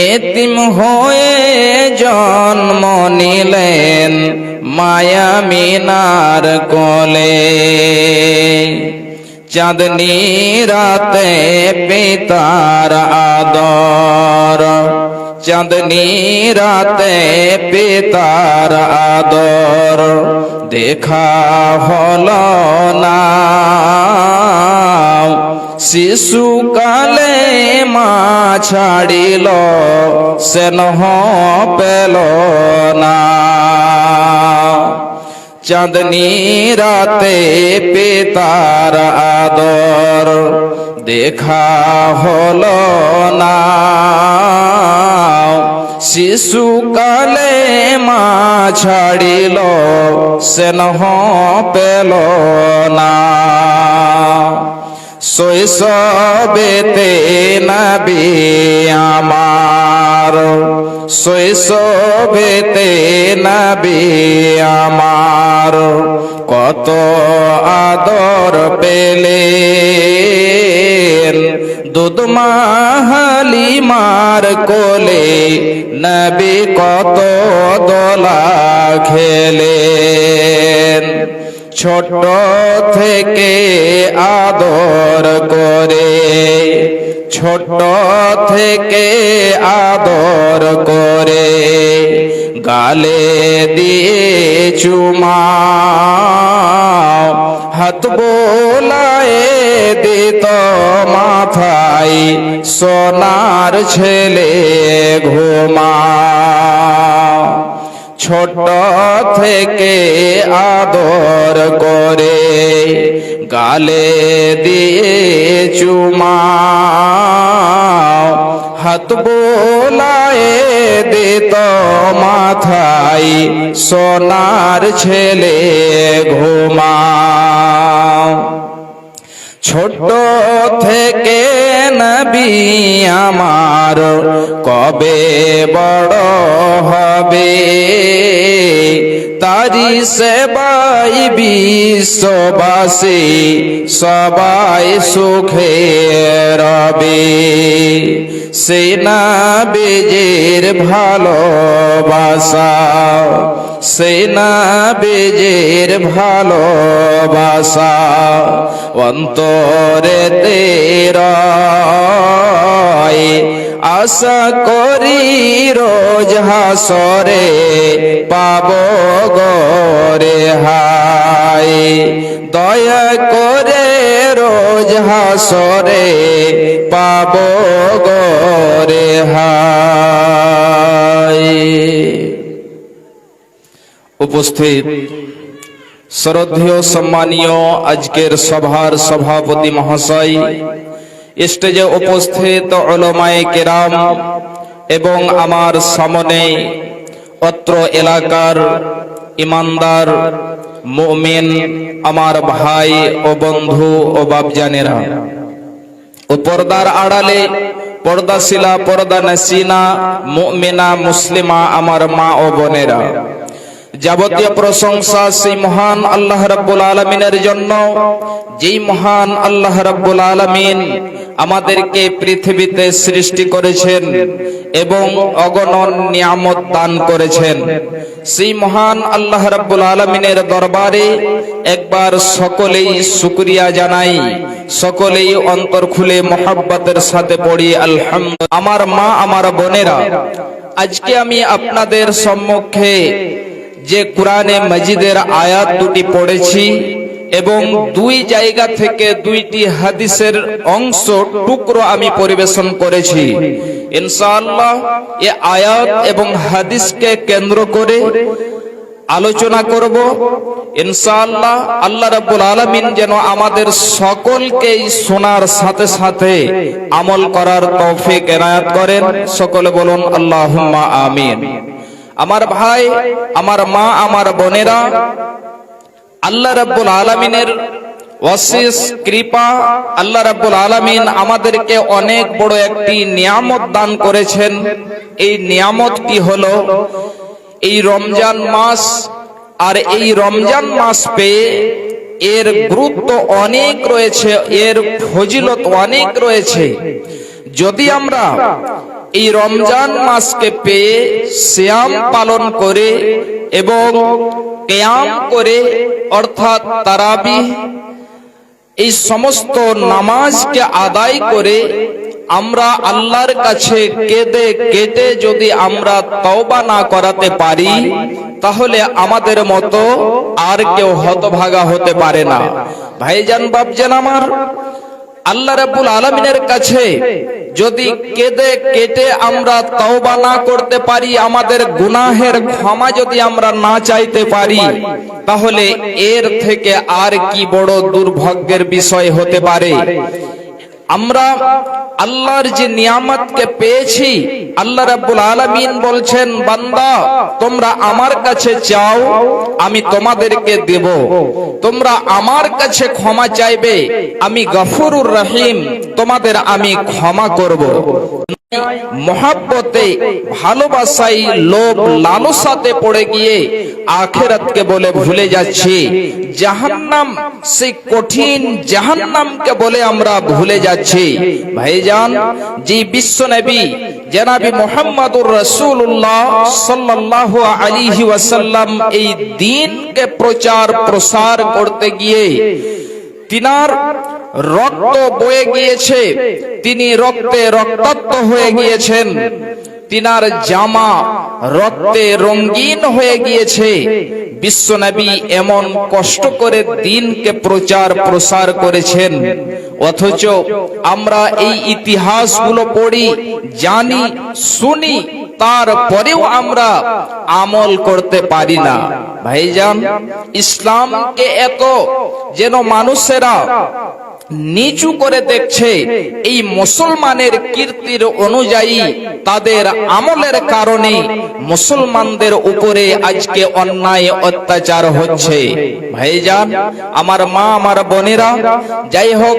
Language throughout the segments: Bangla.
এতিম হয়ে জন্ম নিলেন মায়া মিনার কোলে। চাঁদনি রাতে পিতার আদর, চাঁদনি রাতে পিতার আদর দেখা হলো না। শিশুকালে মা ছাড়িল স্নেহ পেল না। চাঁদনি রাতে পিতার আদর দেখা হলো না। শিশুকালে মা ছাড়িল স্নেহ পেল না। শৈশবেতে নবী আমার, শৈশবেতে নবী আমার কত আদর পেলেন। দুধ মা হালিমার কোলে নবী কত দোলা খেলেন। ছোট থেকে আদর করে, ছোট থেকে আদর করে গালে দিয়ে চুমা, হাত বোলায়ে দিত মাথায় সোনার ছেলে ঘুমা। ছোট থেকে আদর করে গালে দিয়ে চুমা, হাত বোলায়ে দিত মাথায় সোনার ছেলে ঘুমা। ছোট থেকে নবী আমার কবে বড় হবে, তারি সেবাই বিশ্ববাসী সবাই সুখে রবে। সেই নবীজির ভালোবাসা, সেই নবীজির ভালোবাসা অন্তরেতে রয়। আশা করি রোজ হাসরে পাব গরে হায়। দয়া করে রোজ হাসরে পাব গরে হায়। উপস্থিত শ্রদ্ধেয় সম্মানীয় আজকের সভার সভাপতি মহাশয়, স্টেজে উপস্থিত উলামায়ে কেরাম এবং আমার সামনে অত্র এলাকার ইমানদার মুমিন আমার ভাই ও বন্ধু ও বাপজানেরা, ও পর্দার আড়ালে পর্দাশীলা পর্দা নসিনা মুমিনা মুসলিমা আমার মা ও বোনেরা, যাবতীয় প্রশংসা সেই মহান আল্লাহ রাব্বুল আলামিনের জন্য, যেই মহান আল্লাহ রাব্বুল আলামিন আমাদেরকে পৃথিবীতে সৃষ্টি করেছেন এবং অগণন নিয়ামত দান করেছেন। সেই মহান আল্লাহ রাব্বুল আলামিনের দরবারে একবার সকলেই শুকরিয়া জানাই, সকলেই অন্তর খুলে মোহাব্বতের সাথে পড়ি আলহামদুলিল্লাহ। আমার মা আমার বোনেরা, আজকে আমি আপনাদের সম্মুখে যে কুরআনে মাজিদের আয়াত দুটি পড়েছি এবং দুই জায়গা থেকে দুইটি হাদিসের অংশ টুকরো আমি পরিবেশন করেছি। ইনশাআল্লাহ এই আয়াত এবং হাদিসকে কেন্দ্র করে আলোচনা করব। ইনশাআল্লাহ আল্লাহ রাব্বুল আলামিন যেন আমাদের সকলকে শোনার সাথে সাথে আমল করার তৌফিক এনায়েত করেন। সকলে বলুন আল্লাহুম্মা আমিন। আমার ভাই, আমার মা, আমার বোনেরা, আল্লাহ রাব্বুল আলামিনের অশেষ কৃপা, আল্লাহ রাব্বুল আলামিন আমাদেরকে অনেক বড় একটি নিয়ামত দান করেছেন। এই নিয়ামতটি হলো এই রমজান মাস। আর এই রমজান মাস পেয়ে এর গুরুত্ব অনেক রয়েছে, এর ফজিলত অনেক রয়েছে। যদি আমরা এই রমজান মাসকে পেয়ে সিয়াম পালন করে এবং কিয়াম করে অর্থাৎ তারাবিহ এই সমস্ত নামাজকে আদায় করে আমরা আল্লাহর কাছে কেঁদে কেটে যদি আমরা তওবা না করাতে পারি তাহলে আমাদের মতো আর কেউ হতভাগা হতে পারে না। ভাইজান বাপজান আমার, আল্লাহ রাব্বুল আলামিনের কাছে যদি কেঁদে কেটে আমরা তওবা না করতে পারি, আমাদের গুনাহের ক্ষমা যদি আমরা না চাইতে পারি, তাহলে এর থেকে আর কি বড় দুর্ভাগ্যের বিষয় হতে পারে। আমরা আল্লাহর যে নিয়ামতকে পেয়েছি, আল্লাহ রাব্বুল আলামিন বলছেন, বান্দা তোমরা আমার কাছে চাও, আমি তোমাদেরকে দেব। তোমরা আমার কাছে ক্ষমা চাইবে, আমি গফুরুর রহিম, তোমাদের আমি ক্ষমা করব। মহাব্বতে ভালোবাসায় লোভ লালসাতে পড়ে গিয়ে আখিরাতকে বলে ভুলে যাচ্ছি, জাহান্নাম সেই কঠিন জাহান্নামকে বলে আমরা ভুলে যাচ্ছি। ভাইজান, যে বিশ্ব নবী জনাবি মুহাম্মদুর রাসূলুল্লাহ সাল্লাল্লাহু আলাইহি ওয়াসাল্লাম এই দ্বীনকে প্রচার প্রসার করতে গিয়ে তিনার রক্ত বয়ে গিয়েছে, তিনি রক্তে রক্তাক্ত হয়ে গিয়েছেন, তিনার জামা রক্তে রঙিন হয়ে গিয়েছে। বিশ্বনবী এমন কষ্ট করে দ্বীনকে প্রচার প্রসার করেছেন, অথচ আমরা এই ইতিহাসগুলো পড়ি, জানি, শুনি, তারপরেও আমরা আমল করতে পারি না। ভাইজান, ইসলামকে এত যেন মানুষেরা নিচু করে দেখছে, এই মুসলমানের কীর্তির অনুযায়ী তাদের আমলের কারণে মুসলমানদের উপরে আজকে অন্যায় অত্যাচার হচ্ছে। ভাইজান আমার মা, আমার বোনেরা, যাই হোক,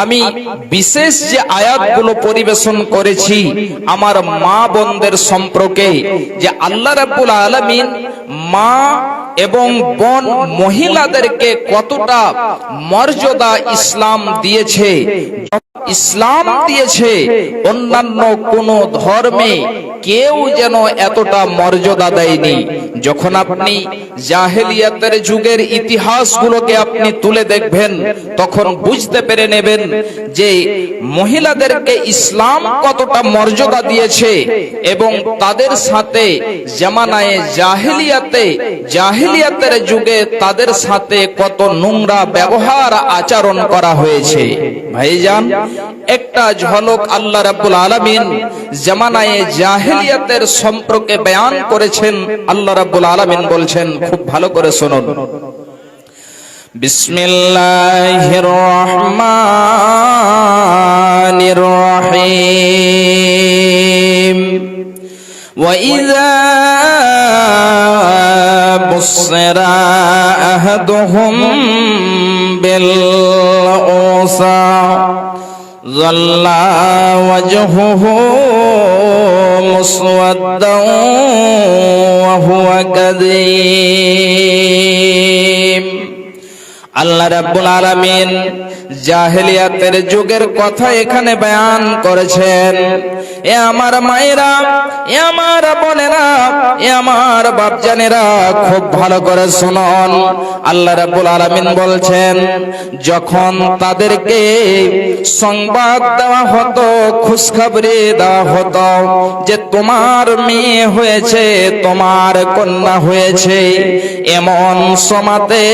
আমি বিশেষ যে আয়াতগুলো পরিবেশন করেছি আমার মা বোনদের সম্পর্কে, যে আল্লাহ রাব্বুল আলামিন মা এবং বোন মহিলাদেরকে কতটা মর্যাদা ইসলাম দিয়েছে, ইসলাম দিয়েছে, অন্যান্য কোন ধর্মে কেউ যেন এতটা মর্যাদা দেয়নি। যখন আপনি জাহেলিয়াতের যুগের ইতিহাসগুলোকে আপনি তুলে দেখবেন, তখন বুঝতে পেরে নেবেন যে মহিলাদেরকে ইসলাম কতটা মর্যাদা দিয়েছে এবং তাদের সাথে জামানায়ে জাহেলিয়াতের যুগে তাদের সাথে কত নোংরা ব্যবহার আচরণ করা হয়েছে। ভাইজান, একটা ঝলক আল্লাহ রাব্বুল আলামিন জামানায়ে জাহেলিয়াতের সম্পর্কে বয়ান করেছেন। আল্লাহ রাব্বুল আলামিন বলছেন, খুব ভালো করে শুনুন, বিসমিল্লাহির রহমানির রহিম। وَإِذَا بُصِّرَ أَحَدُهُم بِالْأُنثَىٰ ظَلَّ وَجْهُهُ مُسْوَدًّا وَهُوَ كَظِيمٌ। আল্লাহ রাব্বুল আলামিন জাহেলিয়াতের যুগের কথা এখানে বয়ান করেছেন। এ আমার মায়েরা, এ আমার বোনেরা, এ আমার বাপজানেরা, খুব ভালো করে শুনুন। আল্লাহ রাব্বুল আলামিন বলছেন, যখন তাদেরকে সংবাদ দেওয়া হতো, খুশখবরি দেওয়া হতো যে তোমার মেয়ে হয়েছে, তোমার কন্যা হয়েছে, এমন সময়তে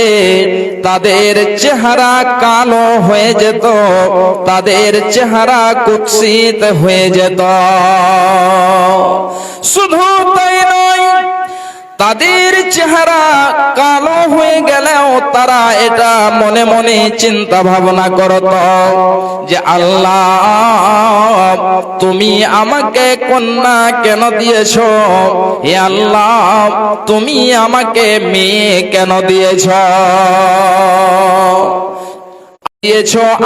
তাদের চেহারা কালো হয়ে যেত, তাদের চেহারা কুৎসিত হয়ে যেত। শুধু তাই নয়, তাদের চেহারা কালো হয়ে গেলেও তারা এটা মনে মনে চিন্তা ভাবনা করত যে আল্লাহ, তুমি আমাকে কন্যা কেন দিয়েছ? হে আল্লাহ, তুমি আমাকে মেয়ে কেন দিয়েছ?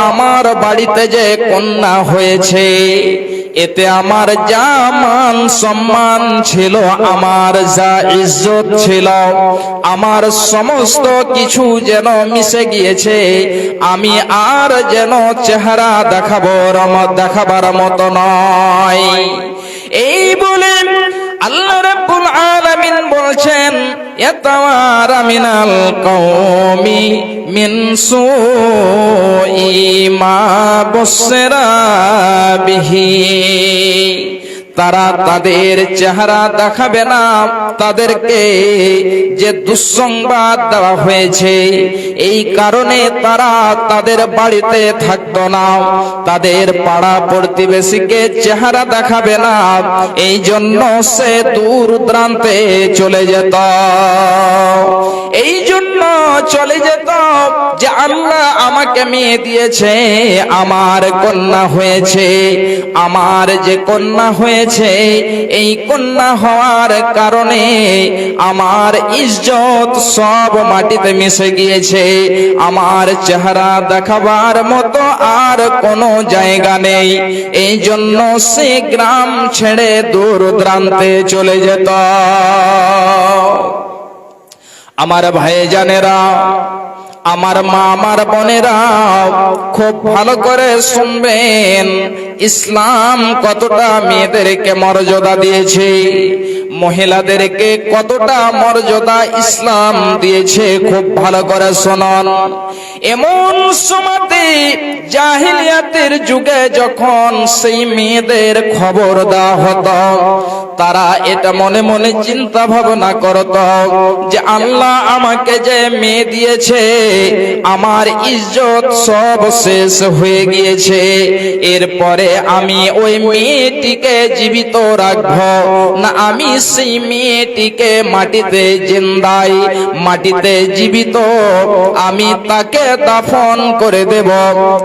আমার বাড়িতে যে কন্যা হয়েছে, এতে আমার যা মান সম্মান ছিল, আমার যা ইজ্জত ছিল, আমার সমস্ত কিছু যেন মিশে গিয়েছে। আমি আর যেন চেহারা দেখাবার মতো নয়। এই বলে আল্লাহ রাব্বুল আলামিন বলছেন ইয়াতাওয়ারা মিনাল কওমি মিন সুই মা বুসরা বিহি, তারা তাদের চেহারা দেখাবে না তাদেরকে যে দুঃসংবাদ দেওয়া হয়েছে, এই কারণে তারা তাদের বাড়িতে থাকতো না, তাদের পাড়া প্রতিবেশীকে চেহারা দেখাবে না, এই জন্য সে দূর দূরান্তে চলে যেত। এই জন্য চলে যেত যে আল্লাহ আমাকে মেয়ে দিয়েছে, আমার কন্যা হয়েছে, আমার যে কন্যা হয়েছে এই কন্যা হওয়ার কারণে আমার ইজ্জত সব মাটিতে মিশে গিয়েছে, আমার চেহারা দেখাবার মতো আর কোনো জায়গা নেই, এই জন্য সে গ্রাম ছেড়ে দূর দূরান্তে চলে যেত। আমার ভাইজানেরা, আমার মা, আমার বোনেরা, খুব ভালো করে শুনবেন, ইসলাম কতটা মেয়েদেরকে মর্যাদা দিয়েছে, মহিলাদেরকে কতটা মর্যাদা ইসলাম দিয়েছে, খুব ভালো করে শুনুন। এমন সময়তে জাহিলিয়াতের যুগে যখন সেই মেয়েদের খবর দেওয়া হতো, তারা এটা মনে মনে চিন্তা ভাবনা করত যে আল্লাহ আমাকে যে মেয়ে দিয়েছে, আমার ইজ্জত সব শেষ হয়ে গিয়েছে, এরপরে আমি ওই মেয়েটিকে জীবিত রাখবো না আমি সেই মেয়েটিকে মাটিতে জিন্দাই, মাটিতে জীবিত আমি তাকে দাফন করে দেব,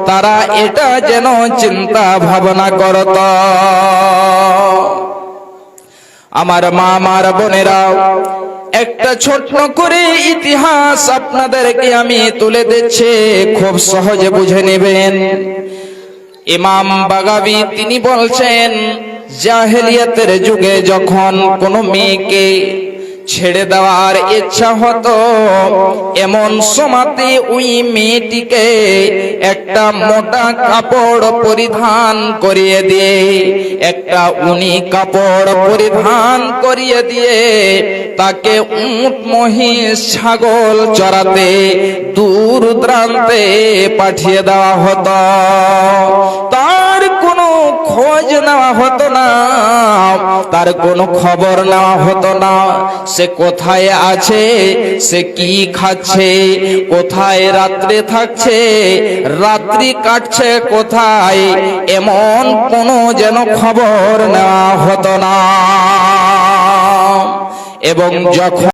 তারা এটা যেন চিন্তা ভাবনা করত। আমার মা, আমার বোনেরা, একটা ছোট্ট করে ইতিহাস আপনাদেরকে আমি তুলে দিচ্ছি, খুব সহজে বুঝে নেবেন। ইমাম বাগাবী তিনি বলছেন, জাহেলিয়াতের যুগে যখন কোনো মেয়েকে ছেড়ে দেওয়ার ইচ্ছা হতো, এমন সময়তে ওই মেয়েটিকে একটা মোটা কাপড় পরিধান করিয়ে দিয়ে, একটা উনি কাপড় পরিধান করিয়ে দিয়ে তাকে উট, মহিষ, ছাগল চরাতে দূর দূরান্তে পাঠিয়ে দেওয়া হতো। তার কোনো খোঁজ নেওয়া হতো না, তার কোনো খবর নেওয়া হতো না, সে কোথায় আছে, সে কি খাচ্ছে, কোথায় রাত্রে থাকছে, রাত্রি কাটছে কোথায়, এমন কোনো যেন খবর নেওয়া হতো না। এবং যখন